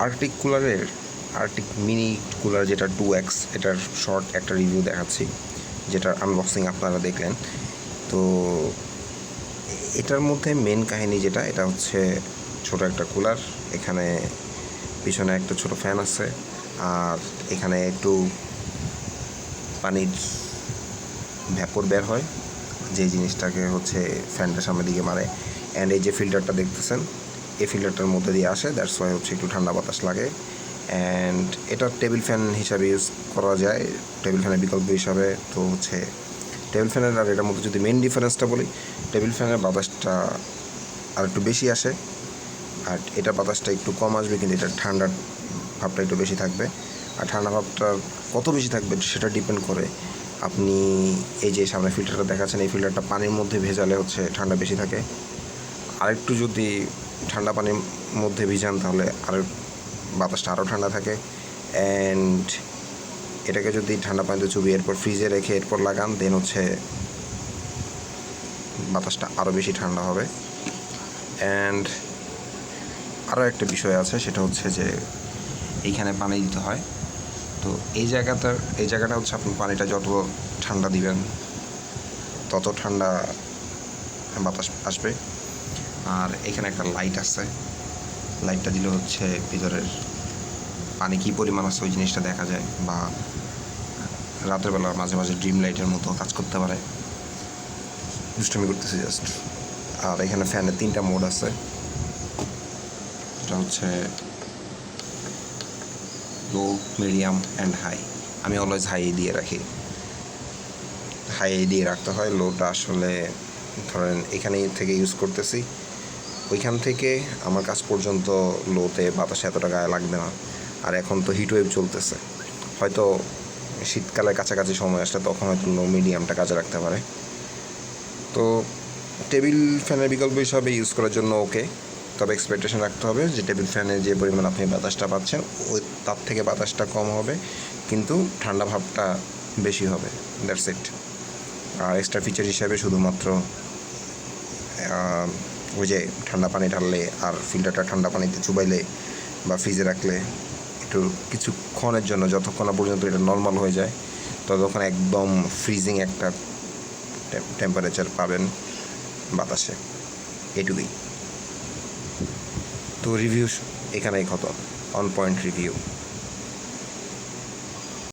Arctic কুলারের Arctic mini cooler যেটা 2X, এটার short একটা রিভিউ দেখাচ্ছি, যেটার আনবক্সিং আপনারা দেখলেন। তো এটার মধ্যে মেন কাহিনী যেটা, এটা হচ্ছে ছোট একটা কুলার, এখানে পিছনে একটা ছোট ফ্যান আছে, আর এখানে একটু পানির ভ্যাপর বের হয়, যে জিনিসটাকে হচ্ছে ফ্যানটার সামনের দিকে মারে। অ্যান্ড এই যে ফিল্টারটা দেখতেছেন, এই ফিল্টারটার মধ্যে দিয়ে আসে, দ্যাটস ওয়াই হচ্ছে একটু ঠান্ডা বাতাস লাগে। অ্যান্ড এটা টেবিল ফ্যান হিসাবে ইউজ করা যায়, টেবিল ফ্যানের বিকল্প হিসাবে। তো হচ্ছে টেবিল ফ্যানের আর এটার মধ্যে যদি মেন ডিফারেন্সটা বলি, টেবিল ফ্যানের বাতাসটা আর একটু বেশি আসে, আর এটা বাতাসটা একটু কম আসবে, কিন্তু এটা ঠান্ডার ভাবটা একটু বেশি থাকবে। আর ঠান্ডা ভাবটা কত বেশি থাকবে সেটা ডিপেন্ড করে আপনি এই যে সামনে ফিল্টারটা দেখাচ্ছেন, এই ফিল্টারটা পানির মধ্যে ভেজালে হচ্ছে ঠান্ডা বেশি থাকে। আরেকটু যদি ঠান্ডা পানির মধ্যে ভিজান তাহলে আর বাতাসটা আরও ঠান্ডা থাকে। অ্যান্ড এটাকে যদি ঠান্ডা পানিতে চুবিয়ে এরপর ফ্রিজে রেখে এরপর লাগান, দেন হচ্ছে বাতাসটা আরও বেশি ঠান্ডা হবে। অ্যান্ড আরও একটা বিষয় আছে, সেটা হচ্ছে যে এইখানে পানি দিতে হয়। তো এই জায়গাটা হচ্ছে আপনি পানিটা যত ঠান্ডা দিবেন তত ঠান্ডা বাতাস আসবে। আর এখানে একটা লাইট আছে, লাইটটা দিলে হচ্ছে ভিতরের পানি কী পরিমাণ আছে ওই জিনিসটা দেখা যায়, বা রাতের বেলা মাঝে মাঝে ড্রিম লাইটের মতো কাজ করতে পারে। দুষ্টামি করতেছি জাস্ট। আর এখানে ফ্যানের 3টা মোড আছে, এটা হচ্ছে লো, মিডিয়াম অ্যান্ড হাই। আমি অলওয়েজ হাই দিয়ে রাখি, হাই দিয়ে রাখতে হয়। লোটা আসলে ধরেন এখানে থেকে ইউজ করতেছি, ওইখান থেকে আমার কাছ পর্যন্ত লোতে বাতাস এতটা গায়ে লাগবে না। আর এখন তো হিটওয়েভ চলতেছে, হয়তো শীতকালের কাছাকাছি সময় আসলে তখন হয়তো লো মিডিয়ামটা কাজে রাখতে পারে। তো টেবিল ফ্যানের বিকল্প হিসাবে ইউজ করার জন্য ওকে, তবে এক্সপেকটেশন রাখতে হবে যে টেবিল ফ্যানে যে পরিমাণ আপনি বাতাসটা পাচ্ছেন ওই তার থেকে বাতাসটা কম হবে, কিন্তু ঠান্ডা ভাবটা বেশি হবে, দ্যাটস ইট। আর এক্সট্রা ফিচার হিসাবে শুধুমাত্র ওই যে ঠান্ডা পানি ঢাললে আর ফিল্টারটা ঠান্ডা পানিতে চুবাইলে বা ফ্রিজে রাখলে একটু কিছুক্ষণের জন্য, যতক্ষণ না পর্যন্ত এটা নর্মাল হয়ে যায় ততক্ষণ একদম ফ্রিজিং একটা টেম্পারেচার পাবেন বাতাসে, এটুকুই। তো রিভিউ এখানেই খতম, অন পয়েন্ট রিভিউ।